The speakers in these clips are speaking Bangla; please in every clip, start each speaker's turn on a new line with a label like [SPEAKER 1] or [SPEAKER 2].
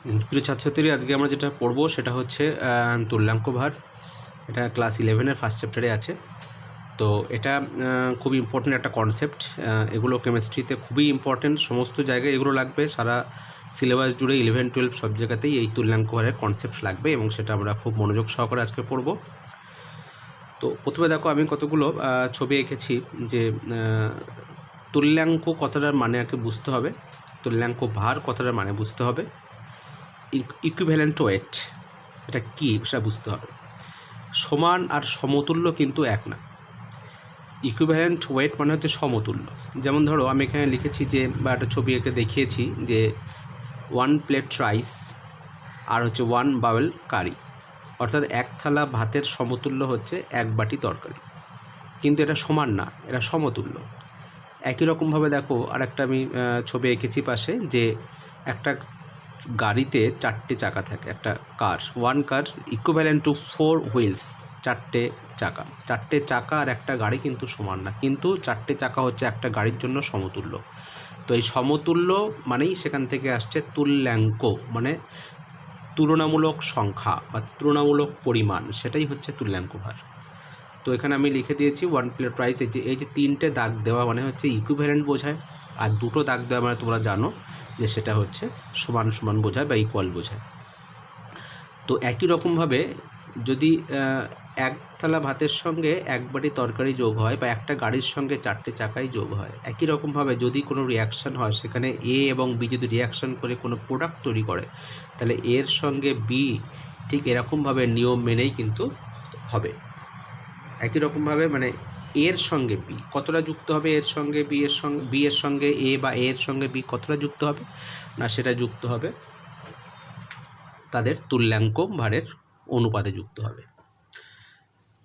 [SPEAKER 1] প্রিয় ছাত্রছাত্রী, আজকে আমরা যেটা পড়বো সেটা হচ্ছে তুল্যাঙ্ক ভার। এটা ক্লাস 11-এর ফার্স্ট চ্যাপ্টারে আছে। তো এটা খুবই ইম্পর্ট্যান্ট একটা কনসেপ্ট। এগুলো কেমিস্ট্রিতে খুবই ইম্পর্ট্যান্ট, সমস্ত জায়গায় এগুলো লাগবে। সারা সিলেবাস জুড়ে 11-12 সব জায়গাতেই এই তুল্যাঙ্ক ভারের কনসেপ্ট লাগবে এবং সেটা আমরা খুব মনোযোগ সহকারে আজকে পড়ব। তো প্রথমে দেখো, আমি কতগুলো ছবি এঁকেছি যে তুল্যাঙ্ক কথাটার মানে আগে বুঝতে হবে, তুল্যাঙ্ক ভার কথাটার মানে বুঝতে হবে, ইকুইভ্যালেন্ট ওয়েট এটা কী সেটা বুঝতে হবে। সমান আর সমতুল্য কিন্তু এক না। ইকুইভ্যালেন্ট ওয়েট মানে হচ্ছে সমতুল্য। যেমন ধরো, আমি এখানে লিখেছি যে, বা একটা ছবি এঁকে দেখিয়েছি যে 1 প্লেট রাইস আর হচ্ছে 1 বাউল কারি, অর্থাৎ এক থালা ভাতের সমতুল্য হচ্ছে 1 বাটি তরকারি। কিন্তু এটা সমান না, এটা সমতুল্য। একই রকমভাবে দেখো, আর একটা আমি ছবি এঁকেছি পাশে যে একটা গাড়িতে 4টে চাকা থাকে, একটা কার, 1 কার ইকুইভ্যালেন্ট টু 4 হুইলস, 4টে চাকা আর একটা গাড়ি কিন্তু সমান না, কিন্তু 4টে চাকা হচ্ছে একটা গাড়ির জন্য সমতুল্য। তো এই সমতুল্য মানেই সেখান থেকে আসছে তুল্যাঙ্ক, মানে তুলনামূলক সংখ্যা বা তুলনামূলক পরিমাণ, সেটাই হচ্ছে তুল্যাঙ্ক ভার। তো এখানে আমি লিখে দিয়েছি 1 প্লেট রাইস। এই যে 3টে দাগ দেওয়া মানে হচ্ছে ইকুইভ্যালেন্ট বোঝায়, আর 2টো দাগ দেওয়া মানে তোমরা জানো যে সেটা হচ্ছে সমান সমান বোঝায় বা ইকুয়াল বোঝায়। তো একই রকমভাবে যদি এক থালা ভাতের সঙ্গে 1 বাটি তরকারি যোগ হয়, বা একটা গাড়ির সঙ্গে 4টে চাকাই যোগ হয়, একই রকমভাবে যদি কোনো রিয়াকশান হয়, সেখানে এ এবং বি যদি রিয়াকশান করে কোনো প্রোডাক্ট তৈরি করে, তাহলে এর সঙ্গে বি ঠিক এরকমভাবে নিয়ম মেনেই কিন্তু হবে। একই রকমভাবে মানে এর সঙ্গে বি কতটা যুক্ত হবে, এর সঙ্গে বি এর সঙ্গে এ, বা এর সঙ্গে বি কতটা যুক্ত হবে না, সেটা যুক্ত হবে তাদের তুল্যাঙ্ক ভারের অনুপাতে যুক্ত হবে।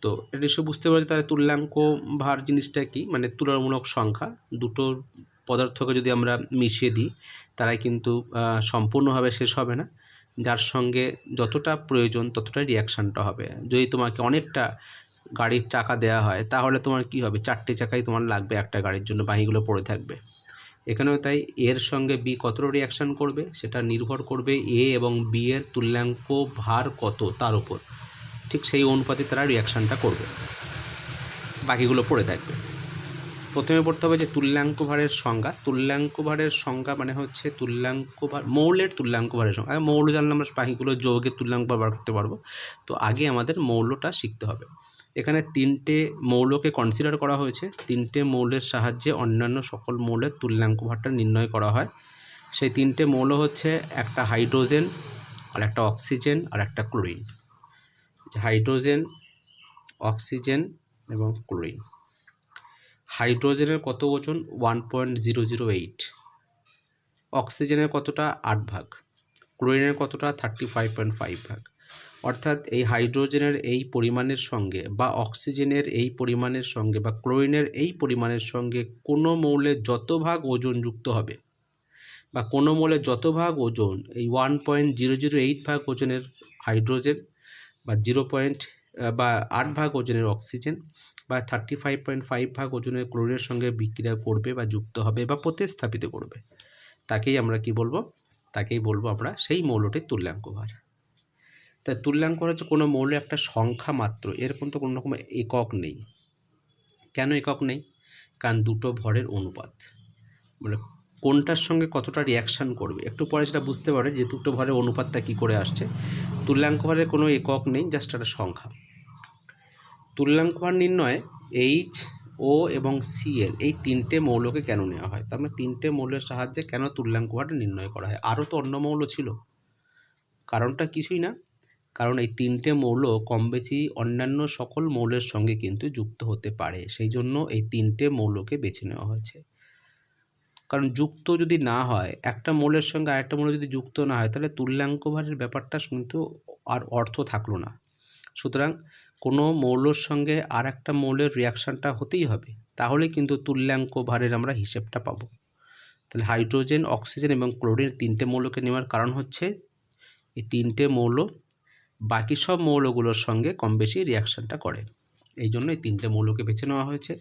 [SPEAKER 1] তো এটা নিশ্চয় বুঝতে পারছি তাহলে তুল্যাঙ্ক ভার জিনিসটা কি, মানে তুলনামূলক সংখ্যা। দুটো পদার্থকে যদি আমরা মিশিয়ে দিই, তারাই কিন্তু সম্পূর্ণভাবে শেষ হবে না, যার সঙ্গে যতটা প্রয়োজন ততটাই রিয়াকশানটা হবে। যদি তোমাকে অনেকটা গাড়ির চাকা দেওয়া হয়, তাহলে তোমার কি হবে, 4টে চাকাই তোমার লাগবে একটা গাড়ির জন্য, বাকিগুলো পড়ে থাকবে। এখানেও তাই, এর সঙ্গে বি কতটা রিয়াকশান করবে সেটা নির্ভর করবে এ এবং বি এর তুল্যাঙ্ক ভার কত তার উপর, ঠিক সেই অনুপাতে তারা রিয়াকশানটা করবে, বাকিগুলো পড়ে থাকবে। প্রথমে পড়তে হবে যে তুল্যাঙ্ক ভারের সংজ্ঞা। তুল্যাঙ্ক ভারের সংজ্ঞা মানে হচ্ছে তুল্যাঙ্ক ভার, মৌলের তুল্যাঙ্ক ভারের সংজ্ঞা। আগে মৌল জানলে আমরা বাকিগুলো যৌগের তুল্যাঙ্ক ভার বার করতে পারবো। তো আগে আমাদের মৌলটা শিখতে হবে। এখানে 3টে মৌলকে কনসিডার করা হয়েছে। 3টে মৌলের সাহায্যে অন্যান্য সকল মৌলের তুল্যাঙ্ক ভারটা নির্ণয় করা হয়। সেই 3টে মৌল হচ্ছে একটা হাইড্রোজেন, আর একটা অক্সিজেন, আর একটা ক্লোরিন। হাইড্রোজেন, অক্সিজেন এবং ক্লোরিন। হাইড্রোজেনের কত ওজন, 1.008। অক্সিজেনের কতটা, 8 ভাগ। ক্লোরিনের কতটা, 35.5 ভাগ। অর্থাৎ এই হাইড্রোজেনের এই পরিমাণের সঙ্গে, বা অক্সিজেনের এই পরিমাণের সঙ্গে, বা ক্লোরিনের এই পরিমাণের সঙ্গে কোনো মৌলের যত ভাগ ওজন যুক্ত হবে, বা কোনো মৌলের যত ভাগ ওজন, এই 1.008 ভাগ ওজনের হাইড্রোজেন, বা 8 ভাগ ওজনের অক্সিজেন, বা 35.5 ভাগ ওজনের ক্লোরিনের সঙ্গে বিক্রিয়া করবে বা যুক্ত হবে বা প্রতিস্থাপিত করবে, তাকেই আমরা কি বলবো, তাকেই বলবো আমরা সেই মৌলটির তুল্যাঙ্ক ভার। তাই তুল্যাঙ্ক ভার হচ্ছে কোনো মৌলের একটা সংখ্যা মাত্র, এরকম তো কোনো রকম একক নেই। কেন একক নেই? কারণ দুটো ভরের অনুপাত, মানে কোনটার সঙ্গে কতটা রিয়াকশান করবে, একটু পরে সেটা বুঝতে পারে যে দুটো ভরের অনুপাতটা কী করে আসছে। তুল্যাঙ্ক ভারের কোনো একক নেই, জাস্ট একটা সংখ্যা। তুল্যাঙ্ক ভার নির্ণয়ে এইচ, ও এবং সিএল এই 3টে মৌলকে কেন নেওয়া হয়, তার মানে 3টে মৌলের সাহায্যে কেন তুল্যাঙ্ক ভার নির্ণয় করা হয়? আরও তো অন্য মৌল ছিল। কারণটা কিছুই না, কারণ এই 3টে মৌল কম বেশি অন্যান্য সকল মৌলের সঙ্গে কিন্তু যুক্ত হতে পারে, সেই জন্য এই 3টে মৌলকে বেছে নেওয়া হয়েছে। কারণ যুক্ত যদি না হয়, একটা মৌলের সঙ্গে আরেকটা মৌল যদি যুক্ত না হয়, তাহলে তুল্যাঙ্ক ভারের ব্যাপারটা কিন্তু আর অর্থ থাকলো না। সুতরাং কোনো মৌলের সঙ্গে আর একটা মৌলের রিয়াকশানটা হতেই হবে, তাহলে কিন্তু তুল্যাঙ্ক ভারের আমরা হিসেবটা পাবো। তাহলে হাইড্রোজেন, অক্সিজেন এবং ক্লোরিন 3টে মৌলকে নেওয়ার কারণ হচ্ছে এই 3টে মৌল বাকি সব মৌলগুলোর সঙ্গে কম বেশি রিয়াকশানটা করে, এই জন্য এই 3টে মৌলকে বেছে নেওয়া হয়েছে।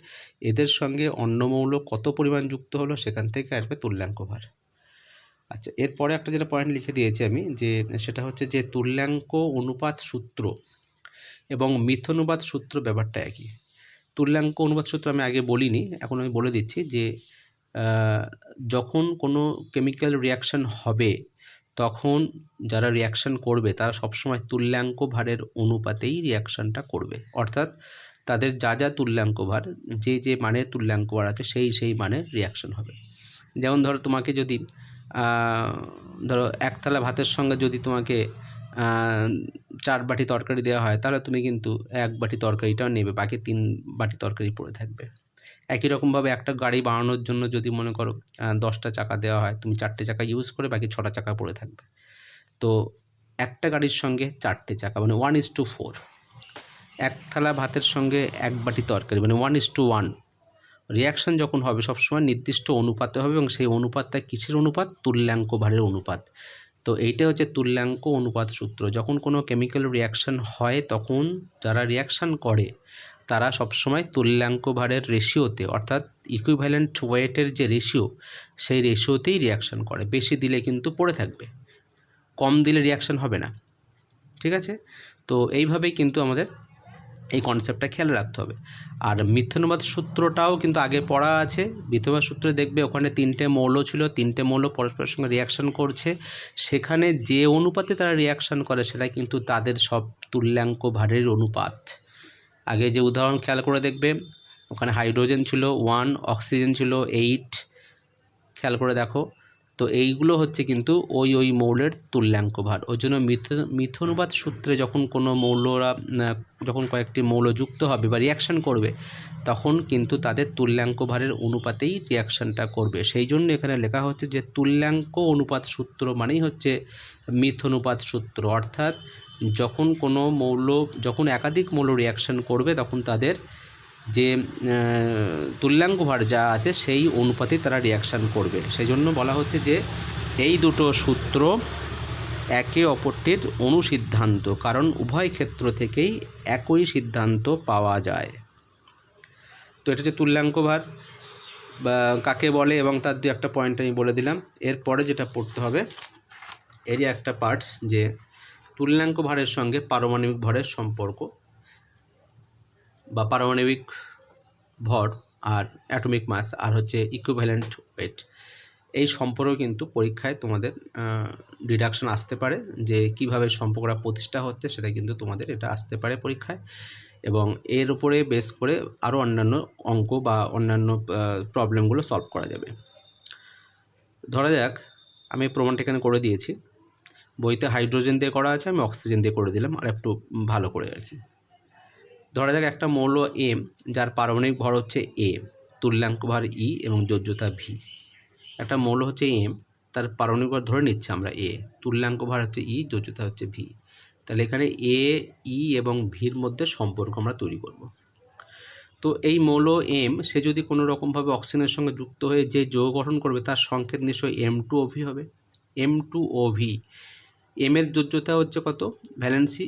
[SPEAKER 1] এদের সঙ্গে অন্য মৌল কত পরিমাণ যুক্ত হলো, সেখান থেকে আসবে তুল্যাঙ্ক ভার। আচ্ছা, এরপরে একটা যেটা পয়েন্ট লিখে দিয়েছি আমি, যে সেটা হচ্ছে যে তুল্যাঙ্ক অনুপাত সূত্র এবং মিথ্যানুপাত সূত্র ব্যাপারটা একই। তুল্যাঙ্ক অনুপাত সূত্র আমি আগে বলিনি, এখন আমি বলে দিচ্ছি যে যখন কোনো কেমিক্যাল রিয়াকশান হবে তখন যারা রিয়াকশান করবে তারা সবসময় তুল্যাঙ্ক ভারের অনুপাতেই রিয়াকশানটা করবে, অর্থাৎ তাদের যা যা তুল্যাঙ্ক ভার, যে মানের তুল্যাঙ্ক ভার আছে সেই মানের রিয়াকশান হবে। যেমন ধরো তোমাকে যদি ধরো এক থালা ভাতের সঙ্গে যদি তোমাকে 4 বাটি তরকারি দেওয়া হয়, তাহলে তুমি কিন্তু 1 বাটি তরকারিটাও নেবে, বাকি 3 বাটি তরকারি পড়ে থাকবে। একই রকমভাবে একটা গাড়ি বানানোর জন্য যদি মনে করো 10টা চাকা দেওয়া হয়, তুমি 4টে চাকা ইউজ করে বাকি 6টা চাকা পড়ে থাকবে। তো একটা গাড়ির সঙ্গে 4টে চাকা মানে 1:4। এক থালা ভাতের সঙ্গে 1 বাটি তরকারি মানে 1:1। রিয়াকশান যখন হবে সবসময় নির্দিষ্ট অনুপাতে হবে, এবং সেই অনুপাতটা কিসের অনুপাত? তুল্যাঙ্ক ভারের অনুপাত। তো এইটা হচ্ছে তুল্যাঙ্ক অনুপাত সূত্র। যখন কোনো কেমিক্যাল রিয়াকশান হয় তখন যারা রিয়াকশান করে তারা সবসময় তুল্যাঙ্ক ভারের রেশিওতে, অর্থাৎ ইকুইভ্যালেন্ট ওয়েটের যে রেশিও, সেই রেশিওতেই রিয়াকশান করে। বেশি দিলে কিন্তু পড়ে থাকবে, কম দিলে রিয়াকশান হবে না। ঠিক আছে? তো এইভাবেই কিন্তু আমাদের এই কনসেপ্টটা খেয়াল রাখতে হবে। আর মিথ্যানুপাত সূত্রটাও কিন্তু আগে পড়া আছে। মিথ্যানুপাত সূত্রে দেখবে ওখানে 3টে মৌল ছিল, 3টে মৌল পরস্পরের সঙ্গে রিয়াকশান করছে, সেখানে যে অনুপাতে তারা রিয়াকশান করে সেটা কিন্তু তাদের সব তুল্যাঙ্ক ভারের অনুপাত। আগে যে উদাহরণ খেয়াল করে দেখবে, ওখানে হাইড্রোজেন ছিল 1, অক্সিজেন ছিল 8, খেয়াল করে দেখো। তো এইগুলো হচ্ছে কিন্তু ওই মৌলের তুল্যাঙ্ক ভার। ওই জন্য মিথ্যানুপাত সূত্রে যখন কোনো মৌলরা যখন কয়েকটি মৌল যুক্ত হবে বা রিয়াকশান করবে, তখন কিন্তু তাদের তুল্যাঙ্ক ভারের অনুপাতেই রিয়াকশানটা করবে। সেই জন্য এখানে লেখা হচ্ছে যে তুল্যাঙ্ক অনুপাত সূত্র মানেই হচ্ছে মিথ্যানুপাত সূত্র, অর্থাৎ যখন একাধিক মৌল রিয়াকশান করবে তখন তাদের যে তুল্যাঙ্ক ভার যা আছে সেই অনুপাতে তারা রিয়াকশান করবে। সেই জন্য বলা হচ্ছে যে এই দুটো সূত্র একে অপরটির অনুসিদ্ধান্ত, কারণ উভয় ক্ষেত্র থেকেই একই সিদ্ধান্ত পাওয়া যায়। তো এটা হচ্ছে তুল্যাঙ্ক ভার বা কাকে বলে, এবং তার দু একটা পয়েন্ট আমি বলে দিলাম। এরপরে যেটা পড়তে হবে এরই একটা পার্ট, যে তুল্যাঙ্ক ভারের সঙ্গে পারমাণবিক ভরের সম্পর্ক বা পারমাণবিক ভর আর অ্যাটমিক মাস আর হচ্ছে ইকুইভ্যালেন্ট ওয়েট, এই সম্পর্ক কিন্তু পরীক্ষায় তোমাদের ডিডাকশন আসতে পারে, যে কিভাবে সম্পর্কটা প্রতিষ্ঠা হচ্ছে সেটা কিন্তু তোমাদের এটা আসতে পারে পরীক্ষায়, এবং এর উপরে বেস করে আরও অন্যান্য অঙ্ক বা অন্যান্য প্রবলেমগুলো সলভ করা যাবে। ধরা যাক আমি প্রমাণটা এখানে করে দিয়েছি, বইতে হাইড্রোজেন দিয়ে করা আছে, আমি অক্সিজেন দিয়ে করে দিলাম আর একটু ভালো করে আর কি। ধরা যাক একটা মৌল এম, যার পারমাণবিক ভর হচ্ছে এ, তুল্যাঙ্ক ভার ই এবং যোজ্যতা ভি। একটা মৌল হচ্ছে এম, তার পারমাণবিক ভর ধরে নিচ্ছে আমরা এ, তুল্যাঙ্ক ভার হচ্ছে ই, যোজ্যতা হচ্ছে ভি। তাহলে এখানে এ, ই এবং ভির মধ্যে সম্পর্ক আমরা তৈরি করব। তো এই মৌল এম সে যদি কোনো রকমভাবে অক্সিজেনের সঙ্গে যুক্ত হয়ে যে যৌগ গঠন করবে তার সংকেত নিশ্চয়ই M2O3 হবে। M2O3, এমের যোজ্যতা হচ্ছে কত? ভ্যালেন্সি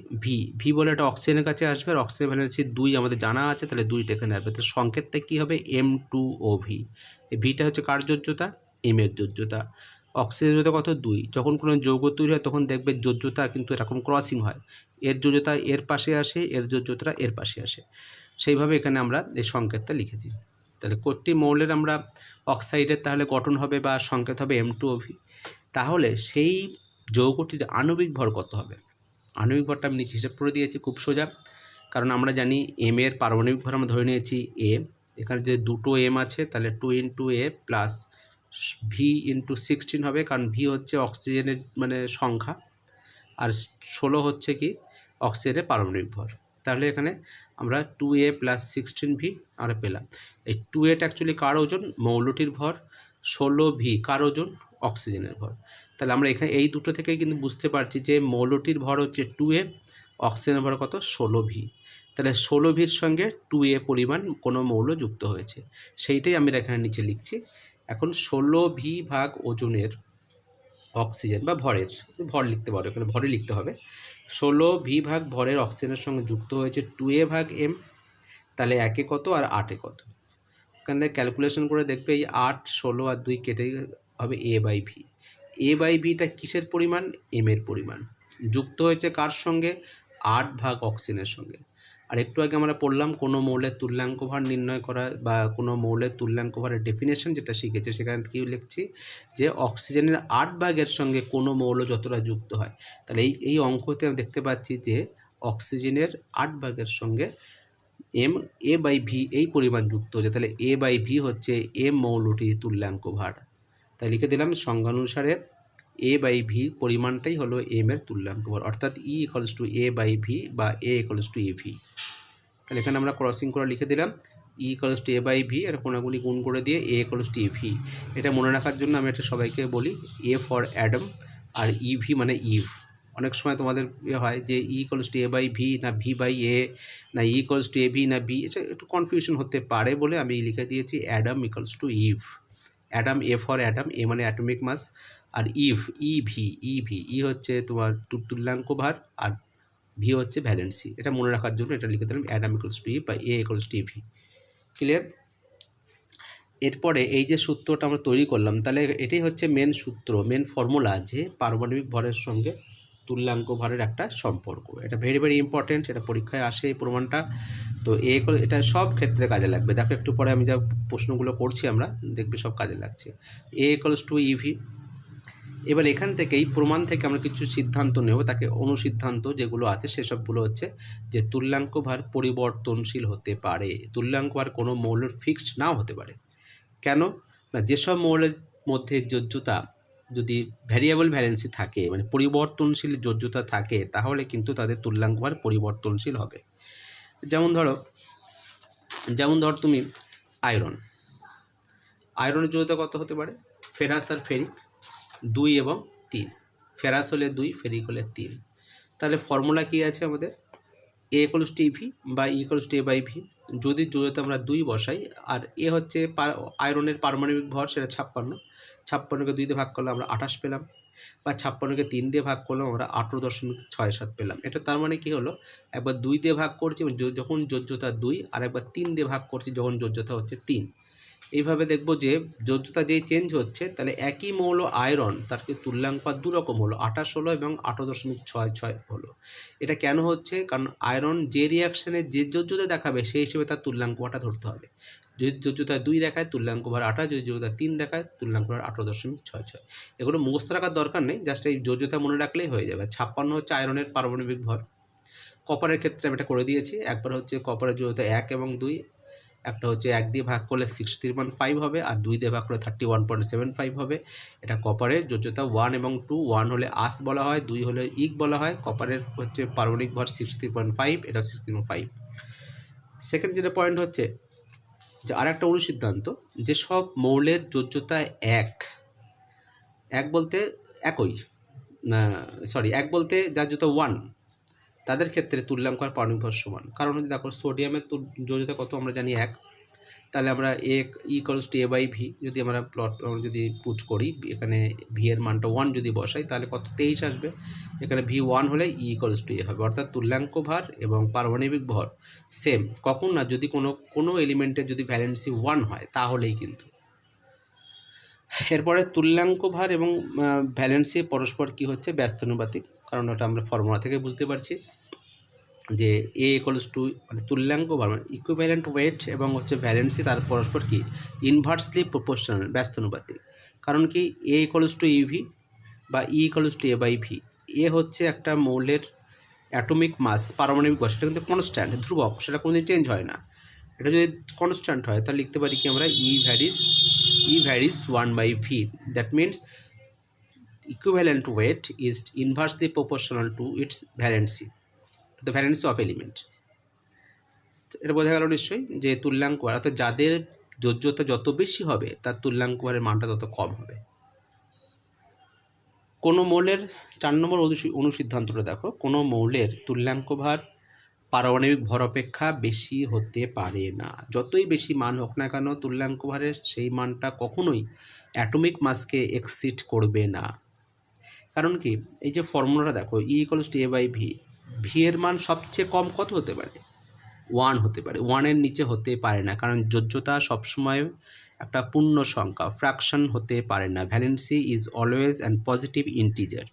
[SPEAKER 1] ভি বলে এটা অক্সিজেনের কাছে আসবে, আর অক্সিজেন ভ্যালেন্সি 2 আমাদের জানা আছে, তাহলে 2টা এখানে আসবে। তাহলে সংকেতটা কী হবে? M2O3। এই ভিটা হচ্ছে কার যোজ্যতা? এমের যোজ্যতা। অক্সিজেন যোজ্যতা কত? 2। যখন কোনো যৌগ তৈরি হয় তখন দেখবে যোজ্যতা কিন্তু এরকম ক্রসিং হয়, এর যোজ্যতা এর পাশে আসে, এর যোজ্যতা এর পাশে আসে। সেইভাবে এখানে আমরা এই সংকেতটা লিখেছি। তাহলে কোটি মৌলের আমরা অক্সাইডের তাহলে গঠন হবে বা সংকেত হবে M2O3। তাহলে সেই যৌগটির আণবিক ভর কত হবে? আণবিক ভরটা আমি নিচে হিসাব করে দিয়েছি, খুব সোজা, কারণ আমরা জানি এম এর পারমাণবিক ভর আমরা ধরে নিয়েছি এ, এখানে যে দুটো এম আছে তাহলে 2 × A প্লাস ভি × 16 হবে, কারণ ভি হচ্ছে অক্সিজেনের মানে সংখ্যা, আর 16 হচ্ছে কি অক্সিজেনের পারমাণবিক ভর। তাহলে এখানে আমরা 2A + 16V আমরা পেলাম। এই 2A অ্যাকচুয়ালি কার ওজন? মৌলটির ভর। 16V কার ওজন? অক্সিজেনের ভর। তাহলে আমরা এখানে এই দুটো থেকেই কিন্তু বুঝতে পারছি যে মৌলটির ভর হচ্ছে 2A, অক্সিজেনের ভর কত? 16V। তাহলে 16Vর সঙ্গে 2A পরিমাণ কোনো মৌল যুক্ত হয়েছে, সেইটাই আমি এখানে নিচে লিখছি। এখন 16V ভাগ ওজনের অক্সিজেন বা ভরের, ভর লিখতে পারো, এখানে ভরে লিখতে হবে। 16V ভাগ ভরের অক্সিজেনের সঙ্গে যুক্ত হয়েছে 2A ভাগ M, তাহলে 1-এ কত আর 8-এ কত? এখান থেকে ক্যালকুলেশন করে দেখবে এই 8, 16 আর 2 কেটে হবে A/V। এ বাই ভিটা কিসের পরিমাণ? এম এর পরিমাণ, যুক্ত হয়েছে কার সঙ্গে? 8 ভাগ অক্সিজেনের সঙ্গে। আর একটু আগে আমরা পড়লাম কোনো মৌলের তুল্যাঙ্ক ভার নির্ণয় করা বা কোনো মৌলের তুল্যাঙ্ক ভারের ডেফিনেশন যেটা শিখেছে, সেখানে কি লিখছি যে অক্সিজেনের 8 ভাগের সঙ্গে কোনো মৌল যতটা যুক্ত হয়। তাহলে এই অঙ্কতে আমি দেখতে পাচ্ছি যে অক্সিজেনের 8 ভাগের সঙ্গে এ বাই ভি এই পরিমাণ যুক্ত হচ্ছে। তাহলে এ বাই ভি হচ্ছে এম মৌলটির তুল্যাঙ্ক ভার। তাই লিখে দিলাম সংজ্ঞানুসারে এ বাই ভি পরিমাণটাই হলো এম এর তুল্যাঙ্ক ভর, অর্থাৎ E equals to A by V বা A equals to A V. তাহলে এখানে আমরা ক্রসিং করে লিখে দিলাম E equals to A by V, আর কোনাগুনি গুণ করে দিয়ে A equals to A V. এটা মনে রাখার জন্য আমি এটা সবাইকে বলি এ ফর অ্যাডাম আর ই ভি মানে ইভ। অনেক সময় তোমাদের হয় যে E equals to A by V না ভি বাই এ না E equals to A V না ভি, এটা একটু কনফিউশন হতে পারে বলে আমি লিখে দিয়েছি Adam equals to Eve. Adam, A for Adam, A মানে অ্যাটমিক মাস, আর ইভ ই হচ্ছে তোমার তুল্যাঙ্ক ভার, আর ভি হচ্ছে ভ্যালেন্সি। এটা মনে রাখার জন্য এটা লিখে দিলাম অ্যাডাম ইকুয়ালস টু ইভ বা A equals to V. Clear? এরপরে এই যে সূত্রটা আমরা তৈরি করলাম, তাহলে এটাই হচ্ছে মেন সূত্র, মেন ফর্মুলা, যে পারমাণবিক ভরের সঙ্গে তুল্যাঙ্ক ভরের একটা সম্পর্ক। এটা ভেরি ভেরি ইম্পর্টেন্ট, এটা পরীক্ষায় আসে এই প্রমাণটা। তো এটা সব ক্ষেত্রে কাজে লাগবে। দেখো একটু পরে আমি যা প্রশ্নগুলো করছি আমরা দেখবে সব কাজে লাগছে। এ ইকুয়ালস টু ইভি। এবার এখান থেকে এই প্রমাণ থেকে আমরা কিছু সিদ্ধান্ত নেব, তাকে অনুসিদ্ধান্ত যেগুলো আছে সেসবগুলো হচ্ছে যে তুল্যাঙ্ক ভার পরিবর্তনশীল হতে পারে, তুল্যাঙ্ক ভার কোনো মৌলের ফিক্সড নাও হতে পারে। কেন না? যেসব মৌলের মধ্যে যোজ্যতা যদি ভ্যারিয়েবল ভ্যালেন্সি থাকে, মানে পরিবর্তনশীল যোজ্যতা থাকে, তাহলে কিন্তু তাদের তুল্যাঙ্ক ভার পরিবর্তনশীল হবে। যেমন ধরো তুমি আয়রনের যোজ্যতা কত হতে পারে? ফেরাস আর ফেরিক 2 এবং 3। ফেরাস হলে 2, ফেরিক হলে 3। তাহলে ফর্মুলা কি আছে আমাদের? এ ইকুয়ালস টু ভি বা E equals to A by V. যদি যোজ্যতা আমরা 2 বসাই, আর এ হচ্ছে আয়রনের পারমাণবিক ভর, সেটা 56। 56কে 2 দিয়ে ভাগ করলে আমরা 28 পেলাম, বা 56কে 3 দিয়ে ভাগ করলাম আমরা 18.67 পেলাম। এটা তার মানে কি হলো, একবার 2 দিয়ে ভাগ করছি যখন যোজ্যতা 2, আর একবার 3 দিয়ে ভাগ করছি যখন যোজ্যতা হচ্ছে 3। এইভাবে দেখব যে যোজ্যতা যেই চেঞ্জ হচ্ছে, তাহলে একই মৌল আয়রন তার তুল্যাঙ্ক দু রকম হলো, 28 হলো এবং 18.66 হলো। এটা কেন হচ্ছে? কারণ আয়রন যে রিয়াকশানে যে যোজ্যতা দেখাবে সেই হিসেবে তার তুল্যাঙ্কটা ধরতে হবে। যদি যোজ্যতা 2 দেখায় তুল্যাঙ্ক ভার 28, যদি যোজ্যতা 3 দেখায় তুল্যাঙ্ক ভার 18.66। এগুলো মুখস্থ রাখার দরকার নেই, জাস্ট এই যোজ্যতা মনে রাখলেই হয়ে যাবে। 56 হচ্ছে আয়রনের পারমাণবিক ভর। কপারের ক্ষেত্রে আমি এটা করে দিয়েছি। একবার হচ্ছে কপারের যোজ্যতা 1 এবং 2, একটা হচ্ছে 1 দিয়ে ভাগ করলে 63.5 হবে, আর 2 দিয়ে ভাগ করলে 31.75 হবে। এটা কপারের যোজ্যতা 1 এবং 2। 1 হলে আস বলা হয়, 2 হলে ইক বলা হয়। কপারের হচ্ছে পারমাণবিক ভর 63.5, এটা 63.5। সেকেন্ড যেটা পয়েন্ট হচ্ছে যে আরেকটা অনুসিদ্ধান্ত, যে সব মৌলের যোজ্যতা 1 বলতে একই, এক বলতে যার যোজ্যতা 1, তাদের ক্ষেত্রে তুল্যাঙ্ক আর পারমাণবিক ভর সমান। কারণ হচ্ছে দেখো সোডিয়ামের যোজ্যতা কত আমরা জানি 1, তাহলে আমরা A equals to A by V যদি আমরা যদি পুট করি, এখানে ভি এর মানটা 1 যদি বসাই, তাহলে কত? 23 আসবে। এখানে ভি 1 হলে ই ইকুয়ালস টু এ হবে, অর্থাৎ তুল্যাঙ্ক ভার এবং পারমাণবিক ভর সেম। কখন না? যদি কোনো এলিমেন্টের যদি ভ্যালেন্সি 1 হয়, তাহলেই কিন্তু। এরপরে তুল্যাঙ্ক ভার এবং ভ্যালেন্সি পরস্পর কি হচ্ছে? ব্যস্তানুপাতিক। কারণ ওটা আমরা ফর্মুলা থেকে বুঝতে পারছি যে এ ইকুয়ালস টু, মানে তুল্যাঙ্ক ভার মানে ইকুইভ্যালেন্ট ওয়েট এবং হচ্ছে ভ্যালেন্সি, তার পরস্পর কি? ইনভার্সলি প্রপোর্শনাল, ব্যস্তানুপাতিক। কারণ কি? এ ইকুয়ালস টু ইভি বা E equals to A by V. A হচ্ছে একটা মৌলের অ্যাটমিক মাস, পারমাণবিক ভর, সেটা কিন্তু কনস্ট্যান্ট, ধ্রুবক, সেটা কোনোদিন চেঞ্জ হয় না। এটা যদি কনস্ট্যান্ট হয় তাহলে লিখতে পারি কি আমরা? E varies 1 by v. That means equivalent weight is inversely proportional to its valency, the valency of element. এটা বোঝা গেল নিশ্চয়ই যে তুল্যাঙ্ক ভার, অর্থাৎ যাদের যোজ্যতা যত বেশি হবে তার তুল্যাঙ্ক ভারের মানটা তত কম হবে। কোনো মৌলের 4 নম্বর অনুসিদ্ধান্তটা দেখো, কোনো মৌলের তুল্যাঙ্ক ভার পারমাণবিক ভর অপেক্ষা বেশি হতে পারে না। যতই বেশি মান হোক না কেন, তুল্যাঙ্ক ভারের সেই মানটা কখনোই অ্যাটমিক মাসকে এক্সিড করবে না। কারণ কি? এই যে ফর্মুলাটা দেখো, E equals to A by V, V এর মান সবচেয়ে কম কত হতে পারে? 1 হতে পারে, 1 এর নিচে হতে পারে না, কারণ যোজ্যতা সবসময় একটা পূর্ণ সংখ্যা, ফ্র্যাকশন হতে পারে না। Valency is always and positive integer.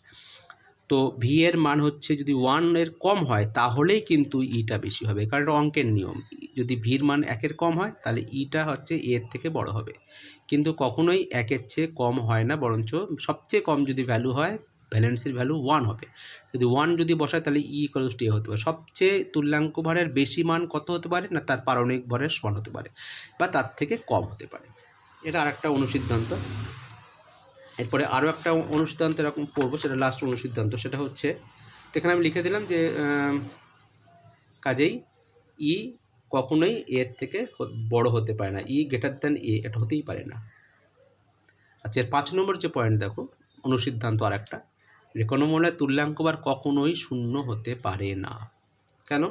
[SPEAKER 1] তো ভি এর মান হচ্ছে যদি 1 কম হয় তাহলেই কিন্তু ইটা বেশি হবে, কারণ এটা অঙ্কের নিয়ম। যদি ভির মান 1 কম হয় তাহলে ইটা হচ্ছে এর থেকে বড় হবে, কিন্তু কখনোই 1 চেয়ে কম হয় না, বরঞ্চ সবচেয়ে কম যদি ভ্যালু হয় ভ্যালেন্সির ভ্যালু 1 হবে। যদি 1 যদি বসায় তাহলে ই ইকুয়ালস টু এ হতে পারে। সবচেয়ে তুল্যাঙ্ক ভরের বেশি মান কত হতে পারে না, তার পারমাণবিক ভরের সমান হতে পারে বা তার থেকে কম হতে পারে। এটা আরেকটা অনুসিদ্ধান্ত। এরপরে আরও একটা অনুসিদ্ধান্ত এরকম পড়বো, সেটা লাস্ট অনুসিদ্ধান্ত। সেটা হচ্ছে, এখানে আমি লিখে দিলাম যে কাজেই ই কখনোই এর থেকে বড় হতে পারে না, ই গ্রেটার দ্যান এ, এটা হতেই পারে না। আচ্ছা, এর 5 নম্বর যে পয়েন্ট দেখো, অনুসিদ্ধান্ত আর একটা, যে কোনো মৌলের তুল্যাঙ্ক বার কখনোই শূন্য হতে পারে না। কেন?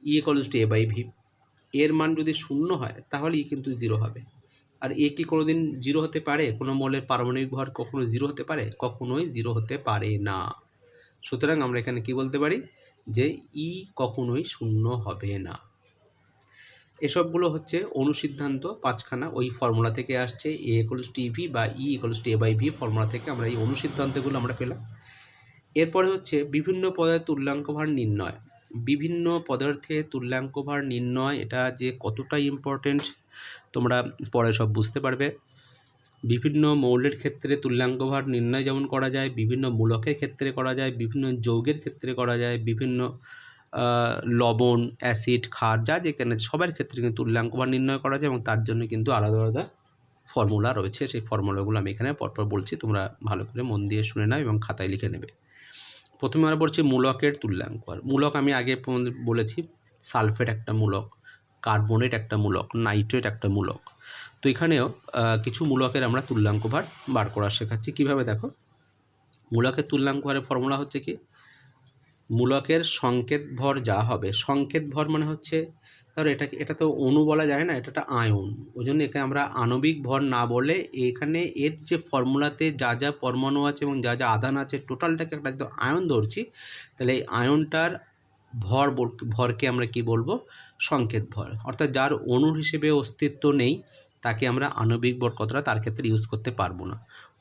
[SPEAKER 1] E equals to A by V. এর মান যদি শূন্য হয় তাহলে ই কিন্তু 0 হবে। আর এ কি কোনো দিন 0 হতে পারে? কোনো মৌলের পারমাণবিক ভর কখনো 0 হতে পারে? কখনোই 0 হতে পারে না। সুতরাং আমরা এখানে কি বলতে পারি, যে ই কখনোই শূন্য হবে না। এসবগুলো হচ্ছে অনুসিদ্ধান্ত 5খানা, ওই ফর্মুলা থেকে আসছে, এ ইকুয়ালস টু ইভি বা E equals to A by V formula থেকে আমরা এই অনুসিদ্ধান্তগুলো আমরা পেলাম। এরপরে হচ্ছে বিভিন্ন পদার্থের তুল্যাঙ্ক ভার নির্ণয়। বিভিন্ন পদার্থে তুল্যাঙ্ক ভার নির্ণয়, এটা যে কতটা ইম্পর্টেন্ট তোমরা পরে সব বুঝতে পারবে। বিভিন্ন মৌলের ক্ষেত্রে তুল্যাঙ্ক ভার নির্ণয় যেমন করা যায়, বিভিন্ন মূলকের ক্ষেত্রে করা যায়, বিভিন্ন যৌগের ক্ষেত্রে করা যায়, বিভিন্ন লবণ, অ্যাসিড, ক্ষার, যা যেখানে সবার ক্ষেত্রে কিন্তু তুল্যাঙ্ক ভার নির্ণয় করা যায়, এবং তার জন্য কিন্তু আলাদা আলাদা ফর্মুলা রয়েছে। সেই ফর্মুলাগুলো আমি এখানে পরপর বলছি, তোমরা ভালো করে মন দিয়ে শুনে নাও এবং খাতায় লিখে নেবে। প্রথমে আমরা বলছি মূলকের তুল্যাঙ্ক ভার। মূলক আমি আগে বলেছি, সালফেট একটা মূলক, কার্বনেট একটা মূলক, নাইট্রেট একটা মূলক। তো এখানেও কিছু মূলকের আমরা তুল্যাঙ্ক ভার বার করা শেখাচ্ছি। কীভাবে দেখো, মূলকের তুল্যাঙ্ক ভারের ফর্মুলা হচ্ছে কি, মূলকের সংকেত ভর যা হবে, সংকেত ভর মানে হচ্ছে, ধরো এটা তো অণু বলা যায় না, এটা একটা আয়ন, ওই জন্য এখানে আমরা আণবিক ভর না বলে এখানে এর যে ফর্মুলাতে যা যা পরমাণু আছে এবং যা যা আধান আছে টোটালটাকে একটা একদম আয়ন ধরছি। তাহলে এই আয়নটার ভরকে আমরা কি বলবো, সংকেত ভর। অর্থাৎ যার অণুর হিসেবে অস্তিত্ব নেই তাকে আমরা আণবিক ভর কতটা তার ক্ষেত্রে ইউজ করতে পারবো না,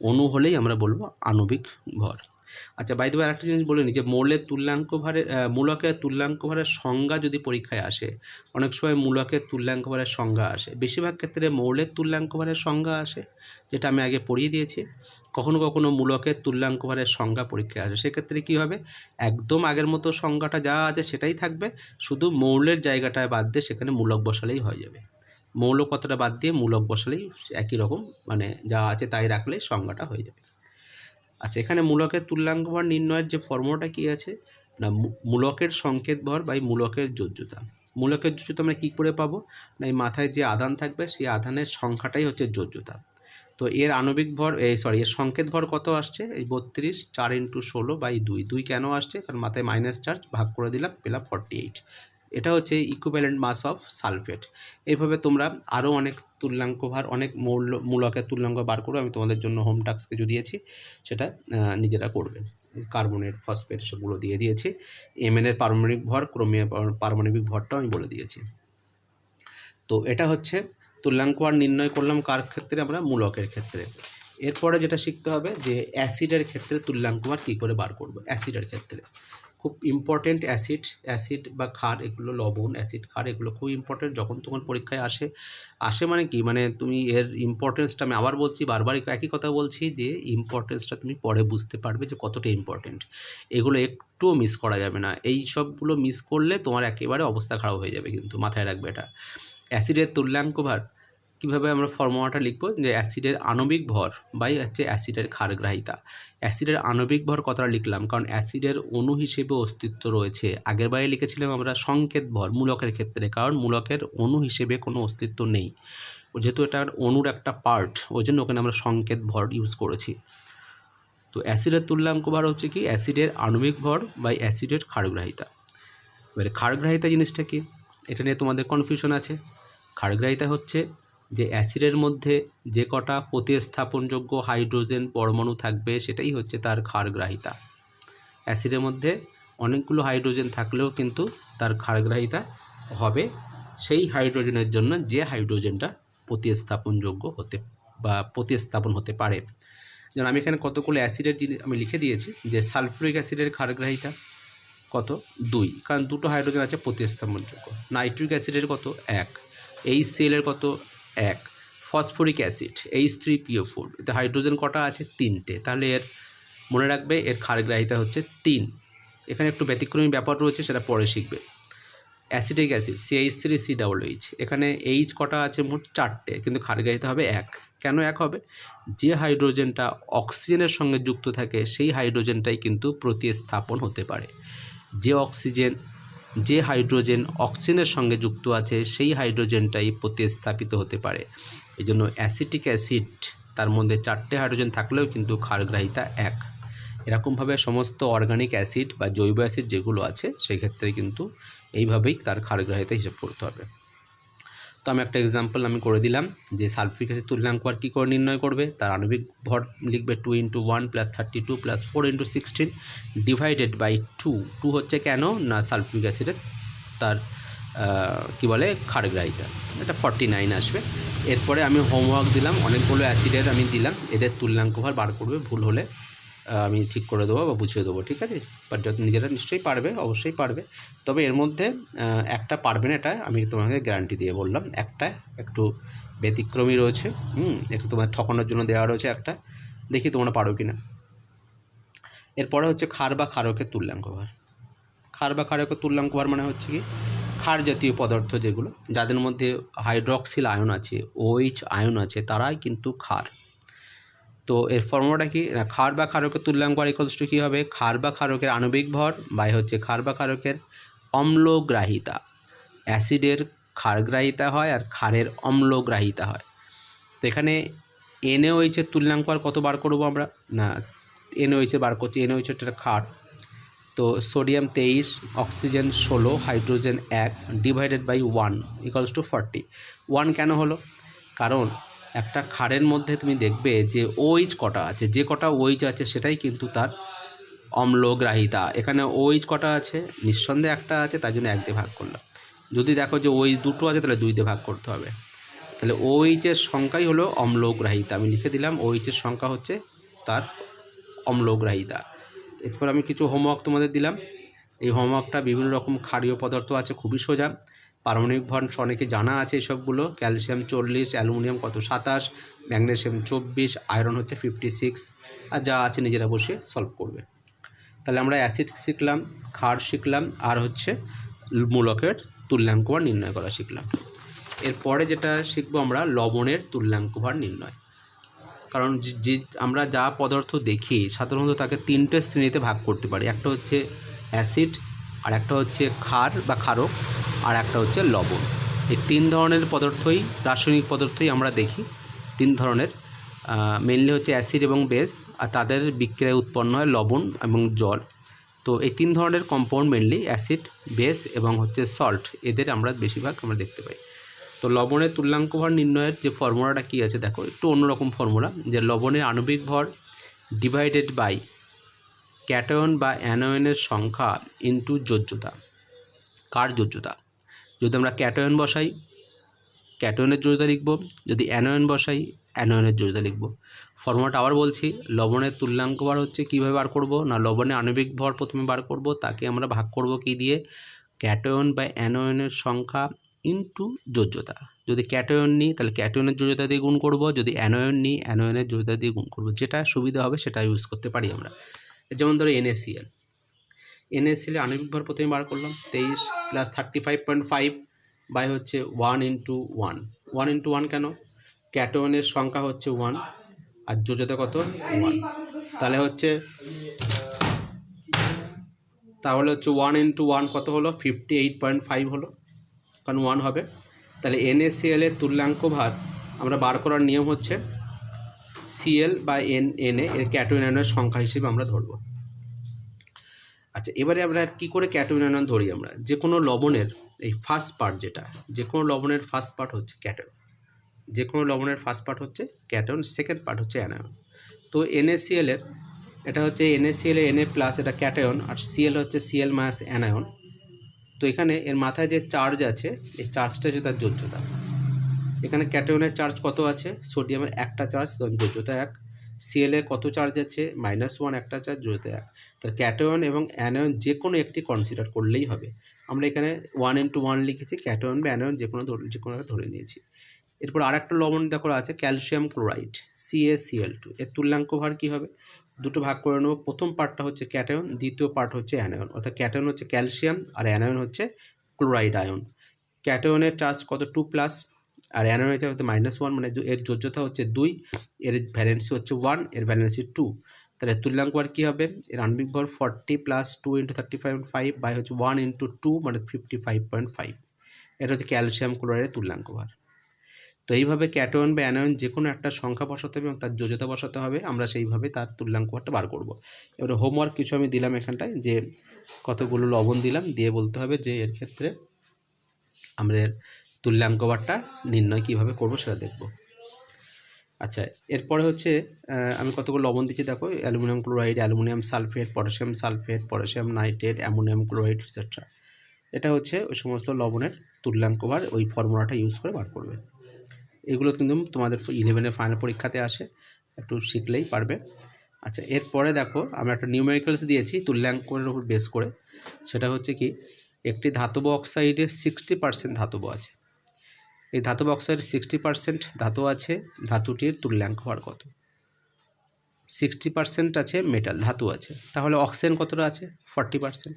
[SPEAKER 1] অণু হলেই আমরা বলবো আণবিক ভর। আচ্ছা, বাই দ্য ওয়ে আরেকটা জিনিস বলে নিই, যে মৌলের তুল্যাঙ্ক ভারের মূলকের তুল্যাঙ্ক ভারের সংজ্ঞা যদি পরীক্ষায় আসে, অনেক সময় মূলকের তুল্যাঙ্ক ভারের সংজ্ঞা আসে, বেশিরভাগ ক্ষেত্রে মৌলের তুল্যাঙ্ক ভারের সংজ্ঞা আসে, যেটা আমি আগে পড়িয়ে দিয়েছি। কখনো কখনো মূলকের তুল্যাঙ্ক ভারের সংজ্ঞা পরীক্ষায় আসে, সেক্ষেত্রে কী হবে, একদম আগের মতো সংজ্ঞাটা যা আছে সেটাই থাকবে, শুধু মৌলের জায়গাটায় বাদ দিয়ে সেখানে মূলক বসালেই হয়ে যাবে। মৌল কথাটা বাদ দিয়ে মূলক বসালেই একই রকম, মানে যা আছে তাই রাখলে সংজ্ঞাটা হয়ে যাবে। আচ্ছা, এখানে মূলকের তুল্যাঙ্ক ভর নির্ণয়ের যে ফর্মুলাটা কী আছে না, মূলকের সংকেত ভর বাই মূলকের যোজ্যতা। মূলকের যোজ্যতা আমরা কী করে পাবো না, এই মাথায় যে আধান থাকবে সেই আধানের সংখ্যাটাই হচ্ছে যোজ্যতা। তো এর আণবিক ভর এর সংকেত ভর কত আসছে, এই 32, 4 × 16/2। 2 কেন আসছে, কারণ মাথায় মাইনাস চার্জ, ভাগ করে দিলাম, পেলাম 48। এটা হচ্ছে ইকুইভ্যালেন্ট মাস অফ সালফেট। এইভাবে তোমরা আরও অনেক তুল্যাঙ্ক ভার, অনেক মূলকের তুল্যাঙ্ক বার করবে। আমি তোমাদের জন্য হোম টাস্ক কিছু দিয়েছি, সেটা নিজেরা করবে। কার্বনেট, ফসফেট সেগুলো দিয়ে দিয়েছি। এমএন এর পারমাণবিক ভর, ক্রোমিয়াম পারমাণবিক ভরটাও আমি বলে দিয়েছি। তো এটা হচ্ছে তুল্যাঙ্ক ভার নির্ণয় করলাম কার ক্ষেত্রে, আমরা মূলকের ক্ষেত্রে। এরপরে যেটা শিখতে হবে যে অ্যাসিডের ক্ষেত্রে তুল্যাঙ্ক ভার কী করে বার করব। অ্যাসিডের ক্ষেত্রে খুব ইম্পর্টেন্ট, অ্যাসিড বা ক্ষার, এগুলো লবণ, অ্যাসিড, ক্ষার, এগুলো খুব ইম্পর্টেন্ট। যখন তখন পরীক্ষায় আসে মানে কি, মানে তুমি এর ইম্পর্টেন্সটা, আমি আবার বলছি, বারবার একই কথা বলছি, যে ইম্পর্টেন্সটা তুমি পরে বুঝতে পারবে যে কতটা ইম্পর্টেন্ট। এগুলো একটুও মিস করা যাবে না, এই সবগুলো মিস করলে তোমার একেবারে অবস্থা খারাপ হয়ে যাবে, কিন্তু মাথায় রাখবে এটা। অ্যাসিডের তুল্যাঙ্ক ভার কীভাবে আমরা ফর্মুলাটা লিখব, যে অ্যাসিডের আণবিক ভর বাই হচ্ছে অ্যাসিডের ক্ষারগ্রাহিতা। অ্যাসিডের আণবিক ভর কতটা লিখলাম, কারণ অ্যাসিডের অণু হিসেবে অস্তিত্ব রয়েছে। আগের বারে লিখেছিলাম আমরা সংকেত ভর মূলকের ক্ষেত্রে, কারণ মূলকের অণু হিসেবে কোনো অস্তিত্ব নেই, যেহেতু এটা অণুর একটা পার্ট, ওই জন্য ওখানে আমরা সংকেত ভর ইউজ করেছি। তো অ্যাসিডের তুল্যাঙ্ক ভর হচ্ছে কি, অ্যাসিডের আণবিক ভর বাই অ্যাসিডের ক্ষারগ্রাহিতা। এবারে ক্ষারগ্রাহিতা জিনিসটা কি, এটা নিয়ে তোমাদের কনফিউশন আছে। ক্ষারগ্রাহিতা হচ্ছে যে অ্যাসিডের মধ্যে যে কটা প্রতিস্থাপনযোগ্য হাইড্রোজেন পরমাণু থাকবে সেটাই হচ্ছে তার ক্ষারগ্রাহিতা। অ্যাসিডের মধ্যে অনেকগুলো হাইড্রোজেন থাকলেও কিন্তু তার ক্ষারগ্রাহিতা হবে সেই হাইড্রোজেনের জন্য যে হাইড্রোজেনটা প্রতিস্থাপনযোগ্য হতে বা প্রতিস্থাপন হতে পারে। যেমন আমি এখানে কতগুলো অ্যাসিডের জিনিস আমি লিখে দিয়েছি যে সালফিউরিক অ্যাসিডের ক্ষারগ্রাহিতা কত 2, কারণ দুটো হাইড্রোজেন আছে প্রতিস্থাপনযোগ্য। নাইট্রিক অ্যাসিডের কত 1, HCl এর কত 1, ফসফরিক অ্যাসিড H3PO4 এতে হাইড্রোজেন কটা আছে 3টে, তাহলে এর মনে রাখবে এর ক্ষারগ্রাহিতা হচ্ছে 3। এখানে একটু ব্যতিক্রমী ব্যাপার রয়েছে, সেটা পরে শিখবে। অ্যাসিটিক অ্যাসিড CH3COOH, এখানে H কটা আছে মোট 4টে, কিন্তু ক্ষারগ্রাহিতা হবে 1। কেন 1 হবে? যে হাইড্রোজেনটা অক্সিজেনের সঙ্গে যুক্ত থাকে সেই হাইড্রোজেনটাই কিন্তু প্রতিস্থাপন হতে পারে। যে হাইড্রোজেন অক্সিজেনের সঙ্গে যুক্ত আছে সেই হাইড্রোজেনটাই প্রতিস্থাপিত হতে পারে। এই জন্য অ্যাসিটিক অ্যাসিড তার মধ্যে 4টে হাইড্রোজেন থাকলেও কিন্তু ক্ষারগ্রাহিতা 1। এরকমভাবে সমস্ত অর্গানিক অ্যাসিড বা জৈব অ্যাসিড যেগুলো আছে সেক্ষেত্রে কিন্তু এইভাবেই তার ক্ষারগ্রাহিতা হিসাব করতে হবে। তো আমি একটা এক্সাম্পল আমি করে দিলাম যে সালফিউরিক অ্যাসিড তুল্যাঙ্ক আর কী করে নির্ণয় করবে। তার আণবিক ভর লিখবে 2 × 1 + 32 + 4 × 16 ডিভাইডেড বাই 2 হচ্ছে কেন না সালফিউরিক অ্যাসিডের তার কী বলে ক্ষারগ্রাহিতা, এটা 49 আসবে। এরপরে আমি হোমওয়ার্ক দিলাম, অনেকগুলো অ্যাসিডের আমি দিলাম, এদের তুল্যাঙ্ক ভার বার করবে, ভুল হলে আমি ঠিক করে দেবো বা বুঝিয়ে দেবো, ঠিক আছে? বাট যত নিজেরা নিশ্চয়ই পারবে, অবশ্যই পারবে। তবে এর মধ্যে একটা পারবে না, এটা আমি তোমাকে গ্যারান্টি দিয়ে বললাম। একটা একটু ব্যতিক্রমী রয়েছে, একটু তোমার ঠকানোর জন্য দেওয়া রয়েছে একটা, দেখি তোমরা পারো কি না। এরপরে হচ্ছে ক্ষার বা ক্ষারকের তুল্যাঙ্ক ভার। ক্ষার বা ক্ষারকের তুল্যাঙ্ক ভার মানে হচ্ছে কি, ক্ষার জাতীয় পদার্থ যেগুলো যাদের মধ্যে হাইড্রক্সিল আয়ন আছে, OH আয়ন আছে, তারাই কিন্তু ক্ষার। তো এর ফর্মুলাটা কি, ক্ষার বা ক্ষারকের তুল্যাঙ্ক ভার ইকুয়ালস টু কী হবে, ক্ষার বা ক্ষারকের আণবিক ভর বাই হচ্ছে ক্ষার বা ক্ষারকের অম্লগ্রাহিতা। অ্যাসিডের ক্ষারগ্রাহিতা হয় আর ক্ষারের অম্লগ্রাহিতা হয়। তো এখানে NaOH এর তুল্যাঙ্ক ভার কত বার করবো আমরা, না NaOH বার করছি, NaOH এটা ক্ষার। তো sodium 23, oxygen 16, hydrogen 1 divided by 1 equals to 40। 1 কেন হলো, কারণ একটা ক্ষারের মধ্যে তুমি দেখবে যে OH কটা আছে, যে কটা OH আছে সেটাই কিন্তু তার অম্লগ্রাহিতা। এখানে OH কটা আছে, নিঃসন্দেহে একটা আছে, তাই জন্য 1 দিয়ে ভাগ করলাম। যদি দেখো যে OH দুটো আছে তাহলে 2 দিয়ে ভাগ করতে হবে। তাহলে OH এর সংখ্যাই হলো অম্লগ্রাহিতা। আমি লিখে দিলাম OH এর সংখ্যা হচ্ছে তার অম্লগ্রাহিতা। এরপর আমি কিছু হোমওয়ার্ক তোমাদের দিলাম। এই হোমওয়ার্কটা বিভিন্ন রকম ক্ষারীয় পদার্থ আছে, খুবই সোজা। পারমাণবিক ভর অনেকে জানা আছে এসবগুলো। ক্যালসিয়াম 40, অ্যালুমিনিয়াম কত 27, ম্যাগনেসিয়াম 24, আয়রন হচ্ছে 56, আর যা আছে নিজেরা বসে সলভ করবে। তাহলে আমরা অ্যাসিড শিখলাম, ক্ষার শিখলাম, আর হচ্ছে মূলকের তুল্যাঙ্ক ভার নির্ণয় করা শিখলাম। এরপরে যেটা শিখবো আমরা লবণের তুল্যাঙ্ক ভার নির্ণয়। কারণ যে আমরা যা পদার্থ দেখি সাধারণত তাকে 3টে শ্রেণীতে ভাগ করতে পারি। একটা হচ্ছে অ্যাসিড, আর একটা হচ্ছে ক্ষার বা ক্ষারক, আর একটা হচ্ছে লবণ। এই 3 ধরনের পদার্থই, রাসায়নিক পদার্থই আমরা দেখি। 3 ধরনের, মেনলি হচ্ছে অ্যাসিড এবং বেস, আর তাদের বিক্রিয়ায় উৎপন্ন হয় লবণ এবং জল। তো এই 3 ধরনের কম্পাউন্ড মেনলি অ্যাসিড, বেস এবং হচ্ছে সল্ট, এদের আমরা বেশিরভাগ আমরা দেখতে পাই। তো লবণের তুল্যাঙ্ক ভর নির্ণয়ের যে ফর্মুলাটা কী আছে দেখো, একটু অন্যরকম ফর্মুলা, যে লবণের আণবিক ভর ডিভাইডেড বাই ক্যাটায়ন বা অ্যানায়নের সংখ্যা ইন্টু যোজ্যতা। কার যোজ্যতা? যদি আমরা ক্যাটায়ন বসাই ক্যাটায়নের যোজ্যতা লিখব, যদি অ্যানায়ন বসাই অ্যানায়নের যোজ্যতা লিখব। ফর্মুলাটা আবার বলছি, লবণের তুল্যাঙ্ক ভর হচ্ছে কীভাবে বার করব না, লবণের আণবিক ভর প্রথমে বার করব, তাকে আমরা ভাগ করব কী দিয়ে, ক্যাটায়ন বা অ্যানায়নের সংখ্যা ইন্টু যোজ্যতা। যদি ক্যাটায়ন নিই তাহলে ক্যাটায়নের যোজ্যতা দিয়ে গুণ করব, যদি অ্যানায়ন নিই অ্যানায়নের যোজ্যতা দিয়ে গুণ করব। যেটা সুবিধা হবে সেটা ইউজ করতে পারি আমরা। যেমন ধরো NaCl আণবিক ভর প্রথমে বার করলাম 23 + 35.5 বাই হচ্ছে 1 × 1। 1 × 1 কেন, ক্যাটায়নের সংখ্যা হচ্ছে 1 আর যোজ্যতা কত 1, তাহলে হচ্ছে 1 × 1 কত হলো 58.5 হলো, কারণ 1 হবে। তাহলে NaCl এর তুল্যাঙ্ক ভার আমরা বার করার নিয়ম হচ্ছে Cl বা Na এর ক্যাটায়ন আয়নের সংখ্যা হিসেবে আমরা ধরব। আচ্ছা, এবারে আমরা কী করে ক্যাটায়ন আয়ন ধরি, আমরা যে কোনো লবণের এই ফার্স্ট পার্ট, যে কোনো লবণের ফার্স্ট পার্ট হচ্ছে ক্যাটায়ন, যে কোনো লবণের ফার্স্ট পার্ট হচ্ছে ক্যাটায়ন, সেকেন্ড পার্ট হচ্ছে অ্যানায়ন। তো NaCl এর এটা হচ্ছে NaCl এর Na+, এটা ক্যাটায়ন, আর Cl হচ্ছে Cl- অ্যানায়ন। তো এখানে এর মাথায় যে চার্জ আছে এই চার্জটা হচ্ছে তার যোজ্যতা। এখানে ক্যাটায়নের চার্জ কত আছে, সোডিয়ামের একটা চার্জ যোজ্যতা 1, Cl কত চার্জ আছে -1 একটা চার্জ যোজ্যতা 1। তাহলে ক্যাটায়ন এবং অ্যানায়ন যে কোনো একটি কনসিডার করলেই হবে। আমরা এখানে 1:1 লিখেছি, ক্যাটায়ন বা অ্যানায়ন যে কোনো ধরে নিয়েছি। এরপর আরেকটা লবণ দেখো আছে ক্যালসিয়াম ক্লোরাইড CaCl2, এর তুল্যাঙ্ক ভার কী হবে, দুটো ভাগ করে নেব। প্রথম পার্টটা হচ্ছে ক্যাটায়ন, দ্বিতীয় পার্ট হচ্ছে অ্যানায়ন, অর্থাৎ ক্যাটায়ন হচ্ছে ক্যালসিয়াম আর অ্যানায়ন হচ্ছে ক্লোরাইড আয়ন। ক্যাটায়নের চার্জ কত 2+, আর অ্যানায়নের চার্জ হচ্ছে -1, মানে এর যোজ্যতা হচ্ছে 2, এর ভ্যালেন্সি হচ্ছে 1, এর ভ্যালেন্সি 2। তাহলে তুল্যাঙ্ক ভার কী হবে, এর আণবিক ভর 40 + 2 × 35.5 বাই হচ্ছে 1 × 2 মানে 55.5। এটা হচ্ছে ক্যালসিয়াম ক্লোরাইডের তুল্যাঙ্ক ভার। তো এইভাবে ক্যাটায়ন বা অ্যানায়ন যে কোনো একটা সংখ্যা বসাতে হবে এবং তার যোজ্যতা বসাতে হবে, আমরা সেইভাবে তার তুল্যাঙ্ক ভারটা বার করব। এবারে হোমওয়ার্ক কিছু আমি দিলাম এখানটায়, যে কতগুলো লবণ দিলাম, দিয়ে বলতে হবে যে এর ক্ষেত্রে আমাদের তুল্যাঙ্ক ভারটা নির্ণয় কীভাবে করব সেটা দেখব। আচ্ছা, এরপরে হচ্ছে আমি কতগুলো লবণ দিচ্ছি দেখো, aluminium chloride, aluminium sulphate, potassium nitrate, ammonium chloride etcetera. এটা হচ্ছে ওই সমস্ত লবণের তুল্যাঙ্ক ভার, ওই ফর্মুলাটা ইউজ করে বার করবে। এগুলো কিন্তু তোমাদের 11-এর ফাইনাল পরীক্ষাতে আসে, একটু শিখলেই পারবে। আচ্ছা, এরপরে দেখো আমরা একটা নিউমেরিক্যালস দিয়েছি তুল্যাঙ্কের উপর বেস করে। সেটা হচ্ছে কি, একটি ধাতব অক্সাইডে 60% ধাতব আছে। এই ধাতব অক্সাইডে 60% ধাতু আছে, ধাতুটির তুল্যাঙ্ক ভার কত? 60% আছে মেটাল, ধাতু আছে, তাহলে অক্সিজেন কতটা আছে? 40%।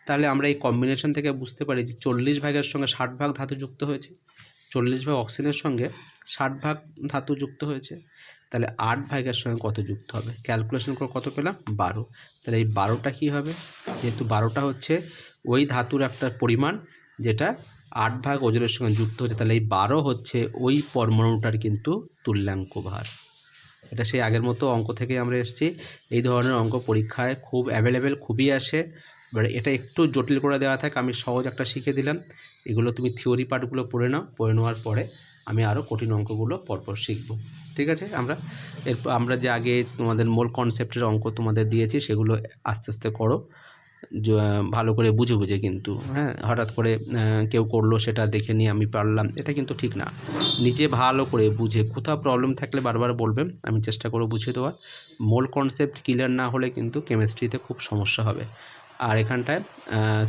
[SPEAKER 1] তাহলে আমরা এই কম্বিনেশন থেকে বুঝতে পারি যে 40 ভাগের সঙ্গে 60 ভাগ ধাতু যুক্ত হয়েছে, 40 ভাগ অক্সিজেনের সঙ্গে 60 ভাগ ধাতু যুক্ত হয়েছে। তাহলে 8 ভাগের সঙ্গে কত যুক্ত হবে? ক্যালকুলেশন করে কত পেলাম? 12। তাহলে এই 12টা কী হবে? যেহেতু 12টা হচ্ছে ওই ধাতুর একটা পরিমাণ যেটা 8 ভাগ ওজনের সঙ্গে যুক্ত হচ্ছে, তাহলে এই 12 হচ্ছে ওই পরমাণুটার কিন্তু তুল্যাঙ্ক ভার। এটা সেই আগের মতো অঙ্ক থেকে আমরা এসেছি। এই ধরনের অঙ্ক পরীক্ষায় খুব অ্যাভেলেবেল, খুবই আসে। এবার এটা একটু জটিল করে দেওয়া থাকে, আমি সহজ একটা শিখে দিলাম। এগুলো তুমি থিওরি পার্টগুলো পড়ে নাও, পড়ে নেওয়ার পরে আমি আরও কঠিন অঙ্কগুলো পরপর শিখব। ঠিক আছে? আমরা যে আগে তোমাদের মূল কনসেপ্টের অঙ্ক তোমাদের দিয়েছি সেগুলো আস্তে আস্তে করো, ভালো করে বুঝে বুঝে কিন্তু, হ্যাঁ, হঠাৎ করে কেউ করলো সেটা দেখে নিয়ে আমি পারলাম, এটা কিন্তু ঠিক না। নিজে ভালো করে বুঝে, কোথাও প্রবলেম থাকলে বারবার বলবেন, আমি চেষ্টা করব বুঝিয়ে দেওয়ার। মূল কনসেপ্ট ক্লিয়ার না হলে কিন্তু কেমিস্ট্রিতে খুব সমস্যা হবে। আর এখানটায়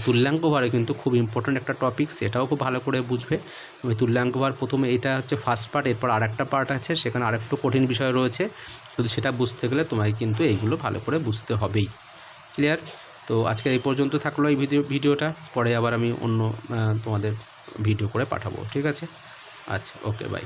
[SPEAKER 1] তুল্যাঙ্ক ভারে কিন্তু খুব ইম্পর্ট্যান্ট একটা টপিক, সেটাও খুব ভালো করে বুঝবে। তুল্যাঙ্ক ভার প্রথমে এটা হচ্ছে ফার্স্ট পার্ট, এরপর আরেকটা পার্ট আছে, সেখানে আরেকটু কঠিন বিষয় রয়েছে। তো সেটা বুঝতে গেলে তোমাকে কিন্তু এইগুলো ভালো করে বুঝতে হবেই। ক্লিয়ার? তো আজকের এই পর্যন্ত থাকলো এই ভিডিওটা, পরে আবার আমি অন্য তোমাদের ভিডিও করে পাঠাবো। ঠিক আছে? আচ্ছা, ওকে, বাই।